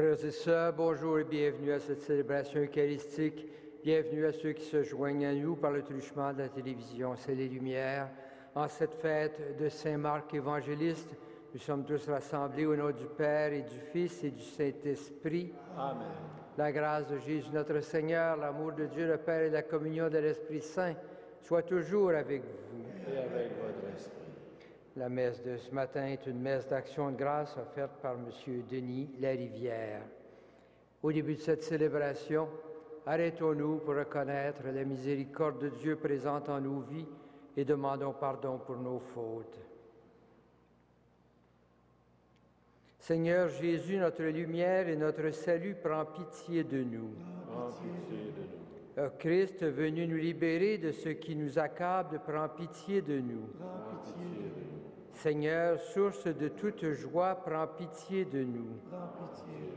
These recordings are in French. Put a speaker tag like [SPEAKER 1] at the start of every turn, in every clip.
[SPEAKER 1] Frères et sœurs, bonjour et bienvenue à cette célébration eucharistique. Bienvenue à ceux qui se joignent à nous par le truchement de la télévision. C'est les Lumières. En cette fête de Saint Marc évangéliste, nous sommes tous rassemblés au nom du Père et du Fils et du Saint-Esprit.
[SPEAKER 2] Amen.
[SPEAKER 1] La grâce de Jésus notre Seigneur, l'amour de Dieu le Père et la communion de l'Esprit Saint soient toujours avec vous.
[SPEAKER 2] Et avec votre esprit.
[SPEAKER 1] La messe de ce matin est une messe d'action de grâce offerte par M. Denis Larivière. Au début de cette célébration, arrêtons-nous pour reconnaître la miséricorde de Dieu présente en nos vies et demandons pardon pour nos fautes. Seigneur Jésus, notre lumière et notre salut, prends pitié de nous.
[SPEAKER 2] Prends pitié de nous.
[SPEAKER 1] Ô Christ, venu nous libérer de ce qui nous accable, prends pitié de nous.
[SPEAKER 2] Prends pitié de nous.
[SPEAKER 1] Seigneur, source de toute joie, prends pitié de nous.
[SPEAKER 2] Prends pitié.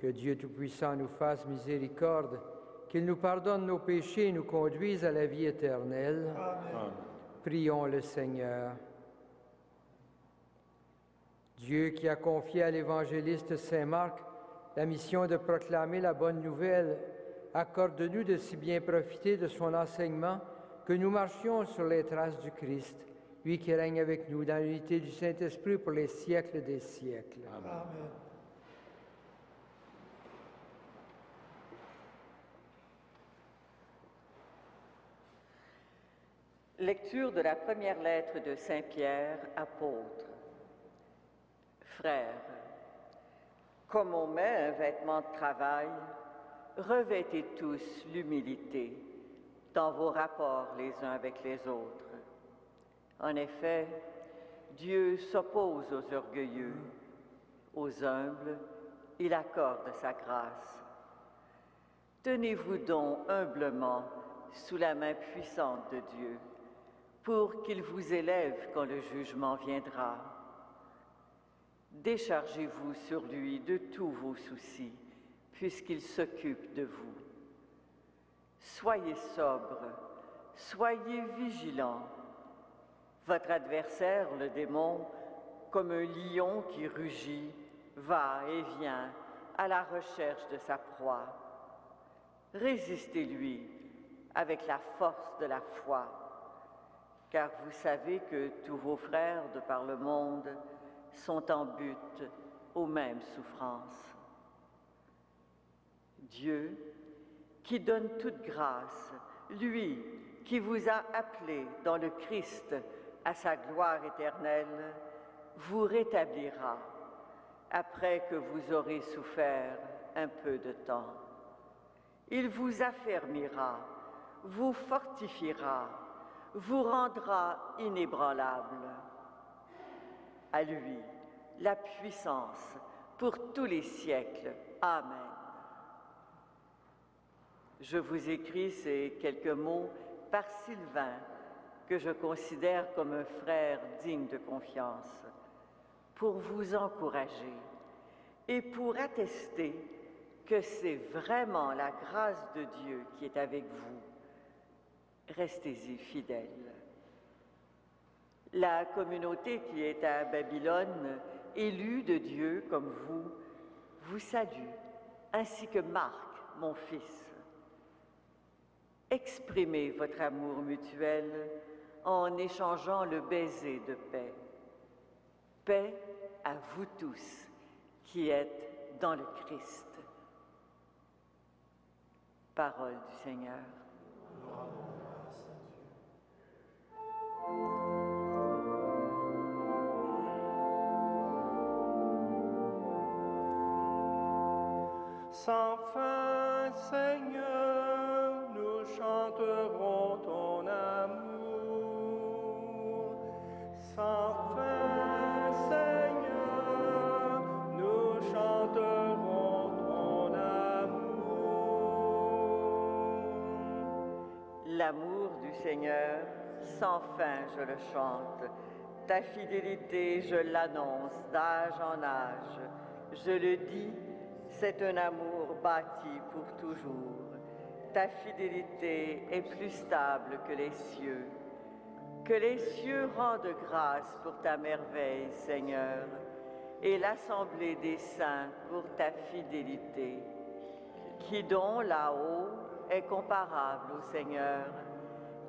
[SPEAKER 1] Que Dieu Tout-Puissant nous fasse miséricorde, qu'il nous pardonne nos péchés et nous conduise à la vie éternelle.
[SPEAKER 2] Amen.
[SPEAKER 1] Prions le Seigneur. Dieu qui a confié à l'évangéliste Saint Marc la mission de proclamer la bonne nouvelle, accorde-nous de si bien profiter de son enseignement que nous marchions sur les traces du Christ, lui qui règne avec nous dans l'unité du Saint-Esprit pour les siècles des siècles.
[SPEAKER 2] Amen.
[SPEAKER 3] Lecture de la première lettre de Saint Pierre, apôtre. Frères, comme on met un vêtement de travail, revêtez tous l'humilité dans vos rapports les uns avec les autres. En effet, Dieu s'oppose aux orgueilleux, aux humbles, il accorde sa grâce. Tenez-vous donc humblement sous la main puissante de Dieu, pour qu'il vous élève quand le jugement viendra. Déchargez-vous sur lui de tous vos soucis, puisqu'il s'occupe de vous. Soyez sobres, soyez vigilants. Votre adversaire, le démon, comme un lion qui rugit, va et vient à la recherche de sa proie. Résistez-lui avec la force de la foi, car vous savez que tous vos frères de par le monde sont en butte aux mêmes souffrances. Dieu, qui donne toute grâce, lui qui vous a appelés dans le Christ à sa gloire éternelle, vous rétablira après que vous aurez souffert un peu de temps. Il vous affermira, vous fortifiera, vous rendra inébranlable. À lui, la puissance pour tous les siècles. Amen. Je vous écris ces quelques mots par Sylvain, que je considère comme un frère digne de confiance, pour vous encourager et pour attester que c'est vraiment la grâce de Dieu qui est avec vous. Restez-y fidèles. La communauté qui est à Babylone, élue de Dieu comme vous, vous salue, ainsi que Marc, mon fils. Exprimez votre amour mutuel en échangeant le baiser de paix. Paix à vous tous qui êtes dans le Christ. Parole du Seigneur.
[SPEAKER 4] Sans fin, Seigneur, nous chanterons ton amour. Sans fin, Seigneur, nous chanterons ton amour.
[SPEAKER 3] L'amour du Seigneur, sans fin je le chante. Ta fidélité, je l'annonce d'âge en âge. Je le dis, c'est un amour bâti pour toujours. Ta fidélité est plus stable que les cieux. Que les cieux rendent grâce pour ta merveille, Seigneur. et l'assemblée des saints pour ta fidélité. Qui donc là-haut est comparable au Seigneur?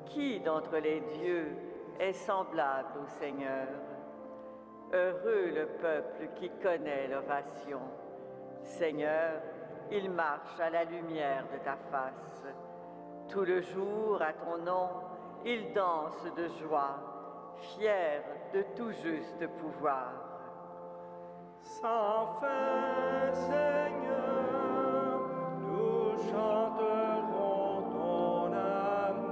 [SPEAKER 3] Qui d'entre les dieux est semblable au Seigneur? Heureux le peuple qui connaît l'ovation. Seigneur, il marche à la lumière de ta face. Tout le jour, à ton nom, il danse de joie, fier de tout juste pouvoir.
[SPEAKER 4] Sans fin, Seigneur, nous chanterons ton amour.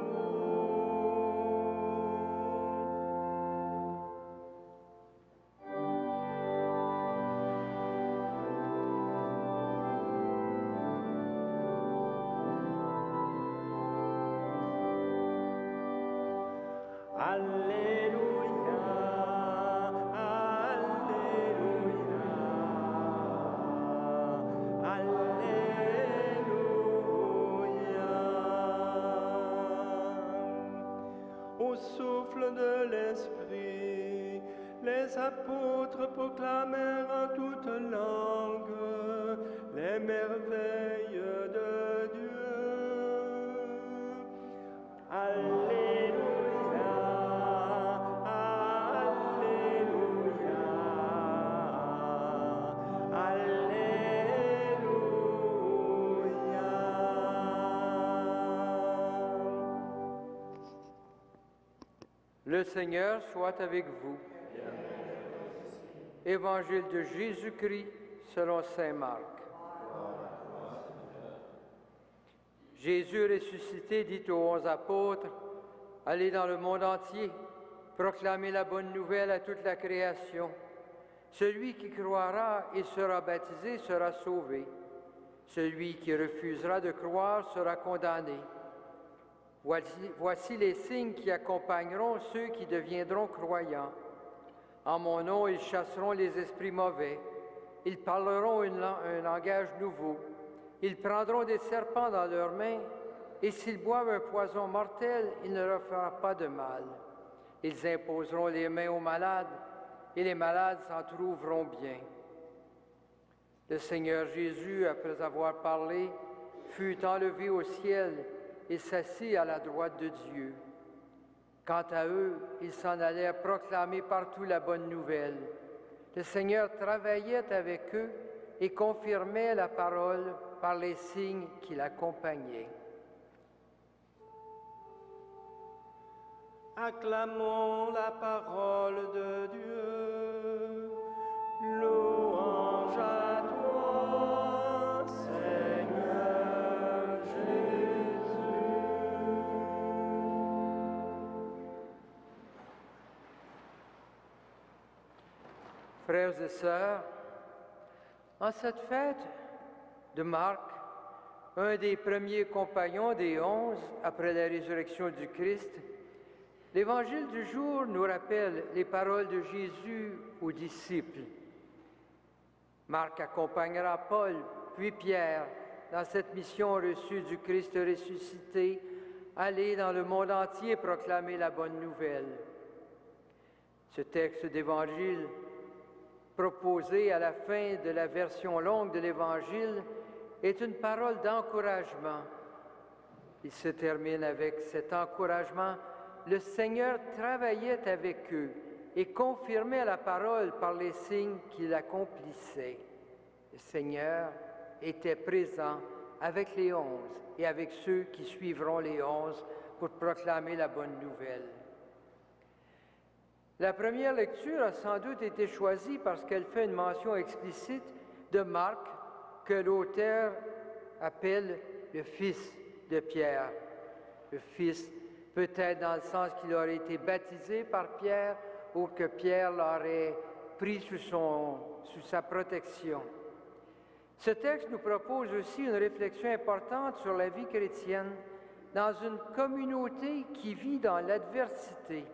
[SPEAKER 4] Alléluia, Alléluia, Alléluia. Au souffle de l'Esprit, les apôtres proclamèrent en toute langue les merveilles de Dieu. Alléluia, Alléluia, Alléluia.
[SPEAKER 1] Le Seigneur soit avec vous. Évangile de Jésus-Christ selon saint Marc. Jésus ressuscité dit aux 11 apôtres, « Allez dans le monde entier, proclamez la bonne nouvelle à toute la création. Celui qui croira et sera baptisé sera sauvé. Celui qui refusera de croire sera condamné. Voici les signes qui accompagneront ceux qui deviendront croyants. En mon nom, ils chasseront les esprits mauvais. Ils parleront un langage nouveau. Ils prendront des serpents dans leurs mains, et s'ils boivent un poison mortel, il ne leur fera pas de mal. Ils imposeront les mains aux malades, et les malades s'en trouveront bien. » Le Seigneur Jésus, après avoir parlé, fut enlevé au ciel et s'assit à la droite de Dieu. Quant à eux, ils s'en allèrent proclamer partout la bonne nouvelle. Le Seigneur travaillait avec eux et confirmait la parole par les signes qui l'accompagnaient.
[SPEAKER 4] Acclamons la parole de Dieu. Louange à toi, Seigneur Jésus.
[SPEAKER 1] Frères et sœurs, en cette fête de Marc, un des premiers compagnons des 11 après la résurrection du Christ, l'Évangile du jour nous rappelle les paroles de Jésus aux disciples. Marc accompagnera Paul, puis Pierre, dans cette mission reçue du Christ ressuscité, aller dans le monde entier proclamer la bonne nouvelle. Ce texte d'Évangile, proposé à la fin de la version longue de l'Évangile, est une parole d'encouragement. Il se termine avec cet encouragement. Le Seigneur travaillait avec eux et confirmait la parole par les signes qu'il accomplissait. Le Seigneur était présent avec les 11 et avec ceux qui suivront les 11 pour proclamer la bonne nouvelle. La première lecture a sans doute été choisie parce qu'elle fait une mention explicite de Marc que l'auteur appelle le fils de Pierre. Le fils peut-être dans le sens qu'il aurait été baptisé par Pierre ou que Pierre l'aurait pris sous sa protection. Ce texte nous propose aussi une réflexion importante sur la vie chrétienne dans une communauté qui vit dans l'adversité.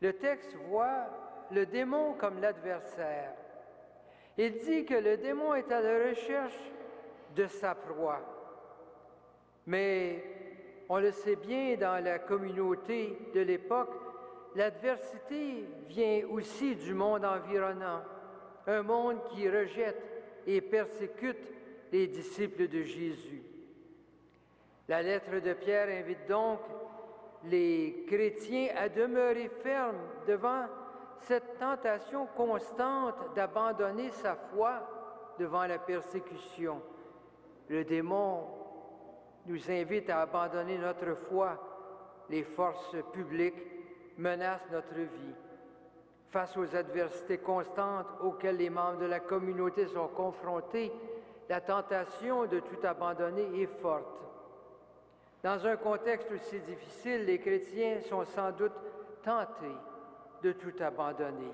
[SPEAKER 1] Le texte voit le démon comme l'adversaire. Il dit que le démon est à la recherche de sa proie. Mais on le sait bien, dans la communauté de l'époque, l'adversité vient aussi du monde environnant. un monde qui rejette et persécute les disciples de Jésus. La lettre de Pierre invite donc les chrétiens à demeurer fermes devant cette tentation constante d'abandonner sa foi devant la persécution. Le démon nous invite à abandonner notre foi. Les forces publiques menacent notre vie. Face aux adversités constantes auxquelles les membres de la communauté sont confrontés, la tentation de tout abandonner est forte. Dans un contexte aussi difficile, les chrétiens sont sans doute tentés de tout abandonner.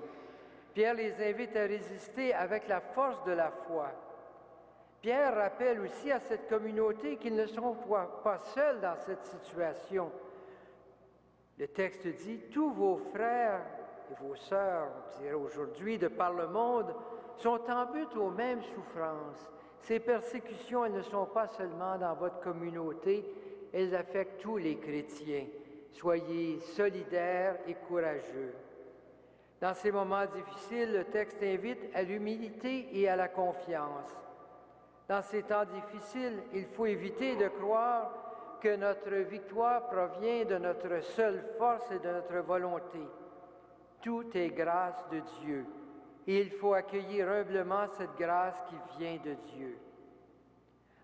[SPEAKER 1] Pierre les invite à résister avec la force de la foi. Pierre rappelle aussi à cette communauté qu'ils ne sont pas seuls dans cette situation. Le texte dit « Tous vos frères et vos sœurs, on dirait aujourd'hui, de par le monde, sont en but aux mêmes souffrances. Ces persécutions, elles ne sont pas seulement dans votre communauté, elles affectent tous les chrétiens. Soyez solidaires et courageux. » Dans ces moments difficiles, le texte invite à l'humilité et à la confiance. Dans ces temps difficiles, il faut éviter de croire que notre victoire provient de notre seule force et de notre volonté. Tout est grâce de Dieu et il faut accueillir humblement cette grâce qui vient de Dieu.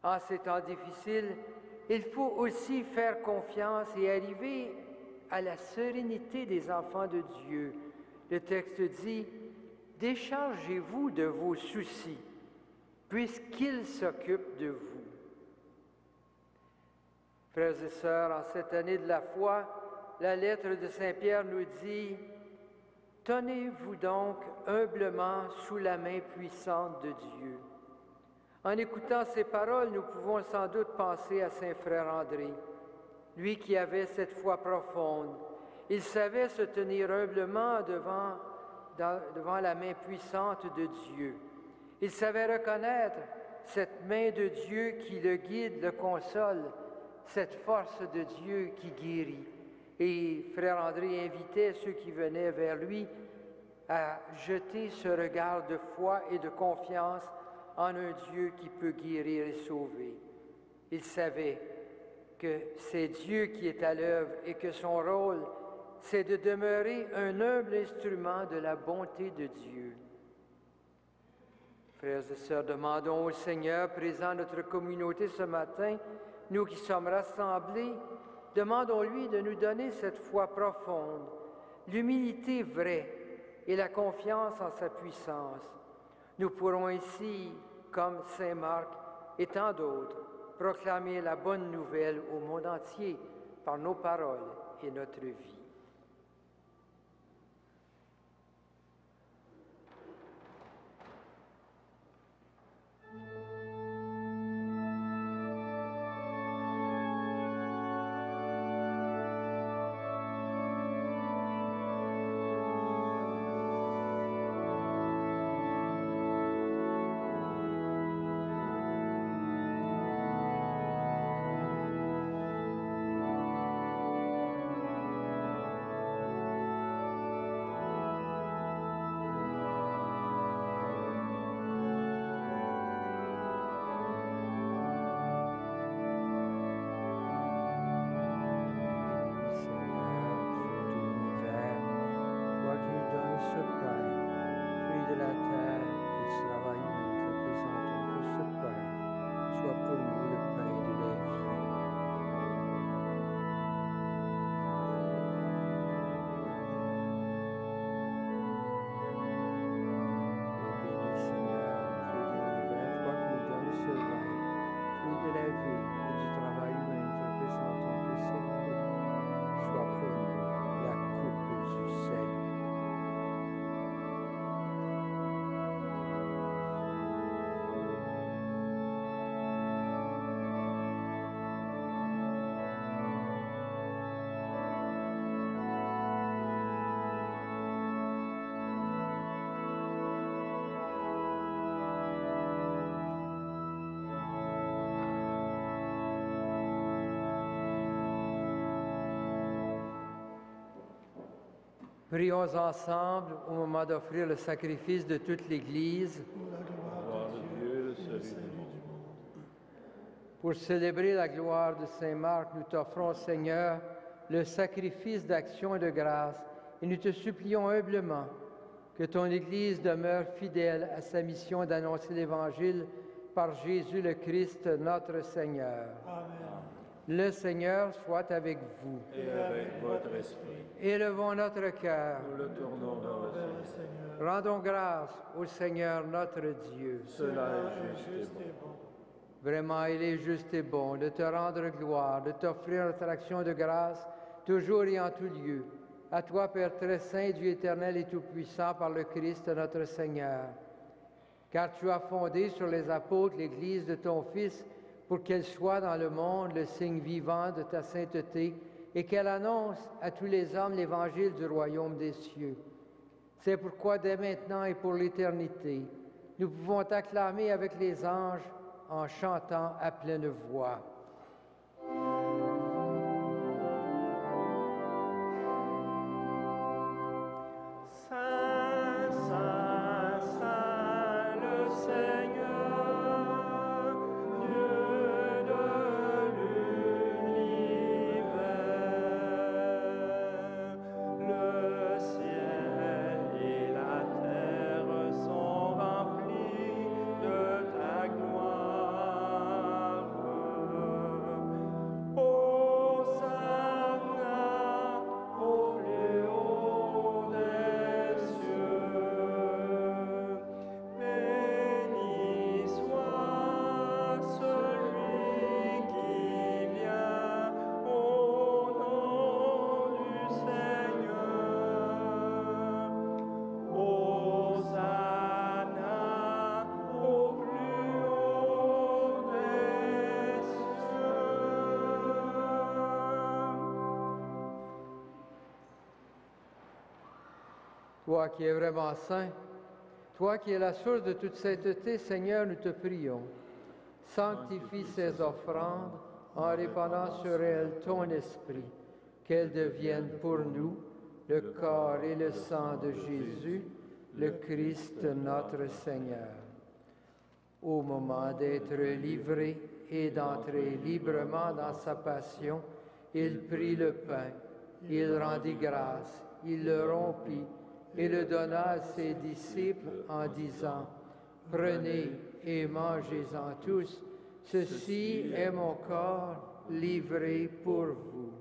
[SPEAKER 1] En ces temps difficiles, il faut aussi faire confiance et arriver à la sérénité des enfants de Dieu. Le texte dit « Déchargez-vous de vos soucis, puisqu'il s'occupe de vous. » Frères et sœurs, en cette année de la foi, la lettre de Saint Pierre nous dit « Tenez-vous donc humblement sous la main puissante de Dieu. » En écoutant ces paroles, nous pouvons sans doute penser à Saint Frère André, lui qui avait cette foi profonde. Il savait se tenir humblement devant la main puissante de Dieu. Il savait reconnaître cette main de Dieu qui le guide, le console, cette force de Dieu qui guérit. Et Frère André invitait ceux qui venaient vers lui à jeter ce regard de foi et de confiance en un Dieu qui peut guérir et sauver. Il savait que c'est Dieu qui est à l'œuvre et que son rôle, c'est de demeurer un humble instrument de la bonté de Dieu. Frères et sœurs, demandons au Seigneur, présent dans notre communauté ce matin, nous qui sommes rassemblés, demandons-lui de nous donner cette foi profonde, l'humilité vraie et la confiance en sa puissance. Nous pourrons ici, comme Saint Marc et tant d'autres, proclamer la bonne nouvelle au monde entier par nos paroles et notre vie. Prions ensemble au moment d'offrir le sacrifice de toute l'Église.
[SPEAKER 2] Gloire de Dieu, le salut du monde.
[SPEAKER 1] Pour célébrer la gloire de Saint Marc, nous t'offrons, Seigneur, le sacrifice d'action et de grâce, et nous te supplions humblement que ton Église demeure fidèle à sa mission d'annoncer l'Évangile par Jésus le Christ, notre Seigneur.
[SPEAKER 5] Amen.
[SPEAKER 1] Le Seigneur soit avec vous.
[SPEAKER 2] Et avec votre esprit,
[SPEAKER 1] Élevons notre cœur.
[SPEAKER 2] nous le tournons vers le Seigneur.
[SPEAKER 1] Rendons grâce au Seigneur notre Dieu.
[SPEAKER 2] Cela est juste et bon.
[SPEAKER 1] Vraiment, il est juste et bon de te rendre gloire, de t'offrir notre action de grâce, toujours et en tout lieu. À toi, Père très saint, Dieu éternel et tout-puissant, par le Christ notre Seigneur. Car tu as fondé sur les apôtres l'Église de ton Fils, pour qu'elle soit dans le monde le signe vivant de ta sainteté et qu'elle annonce à tous les hommes l'Évangile du royaume des cieux. C'est pourquoi dès maintenant et pour l'éternité, nous pouvons t'acclamer avec les anges en chantant à pleine voix.
[SPEAKER 4] Saint, Saint, Saint, le Seigneur, Dieu de l'univers. Le ciel et la terre sont remplis de ta gloire. Hosanna au plus haut des cieux. Béni soit celui qui vient au nom du Seigneur. Hosanna au plus haut des cieux.
[SPEAKER 1] Toi qui es vraiment saint, toi qui es la source de toute sainteté, Seigneur, nous te prions. Sanctifie ces offrandes en répandant sur elles ton esprit, qu'elles deviennent pour nous le corps et le sang de Jésus, le Christ notre Seigneur. Au moment d'être livré et d'entrer librement dans sa passion, il prit le pain, il rendit grâce, il le rompit et le donna à ses disciples en disant, « Prenez et mangez-en tous, ceci est mon corps livré pour vous. »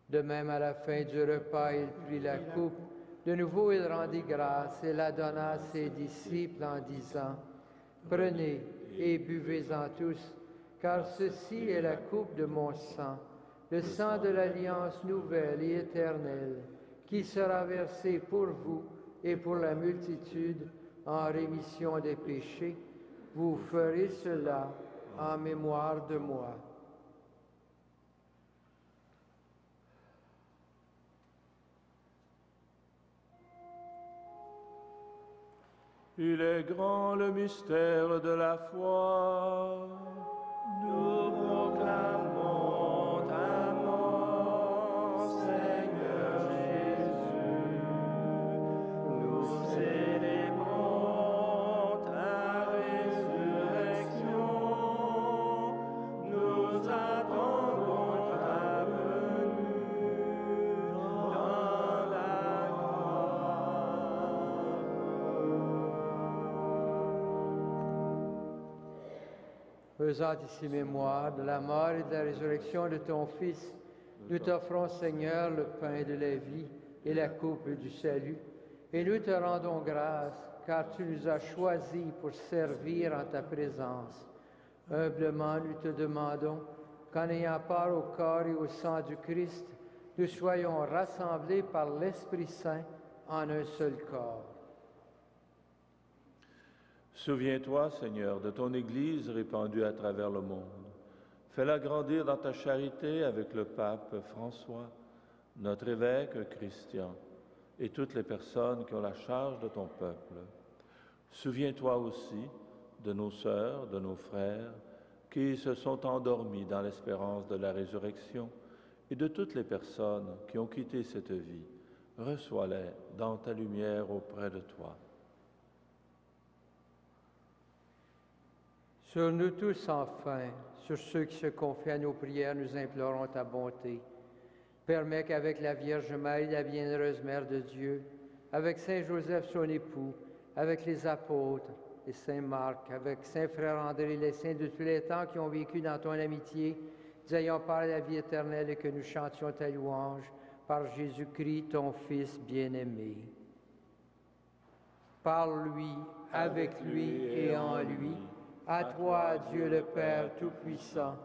[SPEAKER 1] De même, à la fin du repas, il prit la coupe. De nouveau, il rendit grâce et la donna à ses disciples en disant, « Prenez et buvez-en tous, car ceci est la coupe de mon sang, le sang de l'alliance nouvelle et éternelle, qui sera versé pour vous et pour la multitude en rémission des péchés. Vous ferez cela en mémoire de moi. »
[SPEAKER 2] Il est grand le mystère de la foi.
[SPEAKER 4] Nous proclamons ta mort, Seigneur Jésus. Nous célébrons ta résurrection. Nous attendons ta venue dans la
[SPEAKER 1] Faisant ici mémoire de la mort et de la résurrection de ton Fils, nous t'offrons, Seigneur, le pain de la vie et la coupe du salut, et nous te rendons grâce, car tu nous as choisis pour servir en ta présence. Humblement, nous te demandons qu'en ayant part au corps et au sang du Christ, nous soyons rassemblés par l'Esprit Saint en un seul corps.
[SPEAKER 2] Souviens-toi, Seigneur, de ton Église répandue à travers le monde. Fais-la grandir dans ta charité avec le pape François, notre évêque Christian, et toutes les personnes qui ont la charge de ton peuple. Souviens-toi aussi de nos sœurs, de nos frères, qui se sont endormis dans l'espérance de la résurrection, et de toutes les personnes qui ont quitté cette vie. Reçois-les dans ta lumière auprès de toi.
[SPEAKER 1] Sur nous tous, enfin, sur ceux qui se confient à nos prières, nous implorons ta bonté. Permets qu'avec la Vierge Marie, la bienheureuse Mère de Dieu, avec Saint Joseph, son époux, avec les apôtres et Saint Marc, avec Saint Frère André, les saints de tous les temps qui ont vécu dans ton amitié, nous ayons part à la vie éternelle et que nous chantions ta louange par Jésus-Christ, ton Fils bien-aimé. Par lui, avec lui et en lui, à toi, Dieu le Père Tout-Puissant,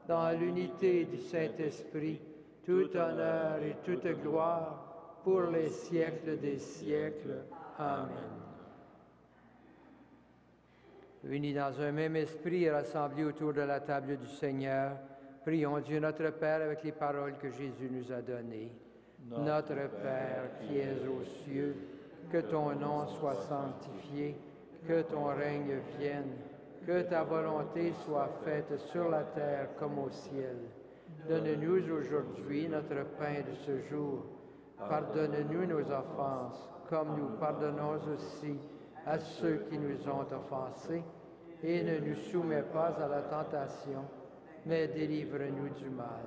[SPEAKER 1] dans l'unité du Saint-Esprit, tout honneur et toute gloire pour les siècles des siècles. Amen. Unis dans un même esprit et rassemblés autour de la table du Seigneur, prions Dieu notre Père avec les paroles que Jésus nous a données. Notre Père qui es aux cieux, que ton nom soit sanctifié, que ton règne vienne, que ta volonté soit faite sur la terre comme au ciel. Donne-nous aujourd'hui notre pain de ce jour. Pardonne-nous nos offenses, comme nous pardonnons aussi à ceux qui nous ont offensés. Et ne nous soumets pas à la tentation, mais délivre-nous du mal.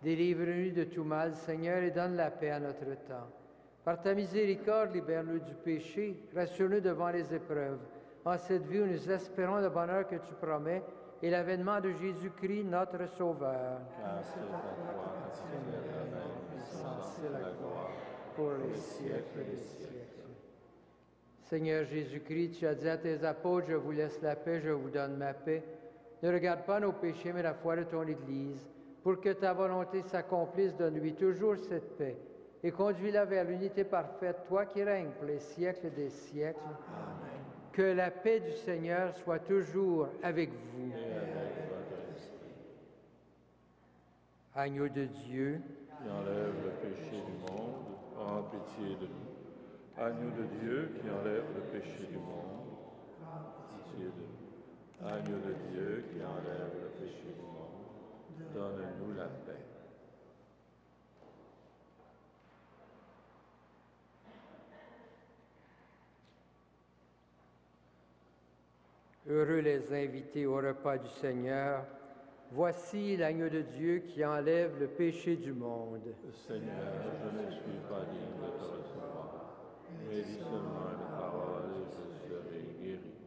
[SPEAKER 1] Délivre-nous de tout mal, Seigneur, et donne la paix à notre temps. Par ta miséricorde, libère-nous du péché, rassure-nous devant les épreuves. En cette vie où nous espérons le bonheur que tu promets et l'avènement de Jésus-Christ, notre Sauveur.
[SPEAKER 2] Car c'est à toi qu'appartient la puissance et la gloire
[SPEAKER 1] Pour les siècles des siècles. Seigneur Jésus-Christ, tu as dit à tes apôtres, je vous laisse la paix, je vous donne ma paix. Ne regarde pas nos péchés, mais la foi de ton Église. Pour que ta volonté s'accomplisse, donne-lui toujours cette paix et conduis-la vers l'unité parfaite, toi qui règnes pour les siècles des siècles. Amen. Que la paix du Seigneur soit toujours avec vous. Agneau de Dieu,
[SPEAKER 2] qui enlève le péché du monde, prends pitié de nous. Agneau de Dieu qui enlève le péché du monde, prends pitié de nous. Agneau de Dieu qui enlève le péché du monde, donne-nous la paix.
[SPEAKER 1] heureux les invités au repas du Seigneur. Voici l'agneau de Dieu qui enlève le péché du monde.
[SPEAKER 2] Seigneur, je ne suis pas digne de te recevoir, mais dis seulement une parole et je serai guéri.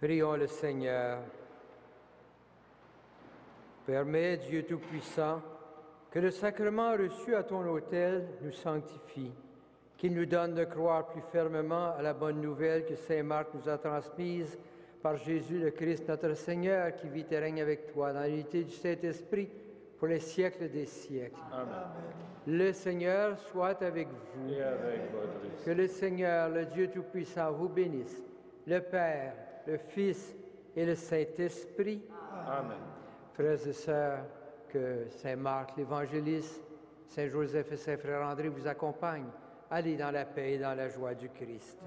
[SPEAKER 1] Prions le Seigneur. Permets, Dieu Tout-Puissant, que le sacrement reçu à ton autel nous sanctifie, qu'il nous donne de croire plus fermement à la bonne nouvelle que saint Marc nous a transmise par Jésus le Christ notre Seigneur, qui vit et règne avec toi dans l'unité du Saint-Esprit pour les siècles des siècles.
[SPEAKER 2] Amen.
[SPEAKER 1] Le Seigneur soit avec vous.
[SPEAKER 2] Et avec votre
[SPEAKER 1] Que
[SPEAKER 2] esprit.
[SPEAKER 1] le Seigneur, le Dieu Tout-Puissant, vous bénisse, le Père, le Fils et le Saint-Esprit.
[SPEAKER 2] Amen.
[SPEAKER 1] Frères et sœurs, que Saint Marc l'Évangéliste, Saint Joseph et Saint Frère André vous accompagnent. Allez dans la paix et dans la joie du Christ.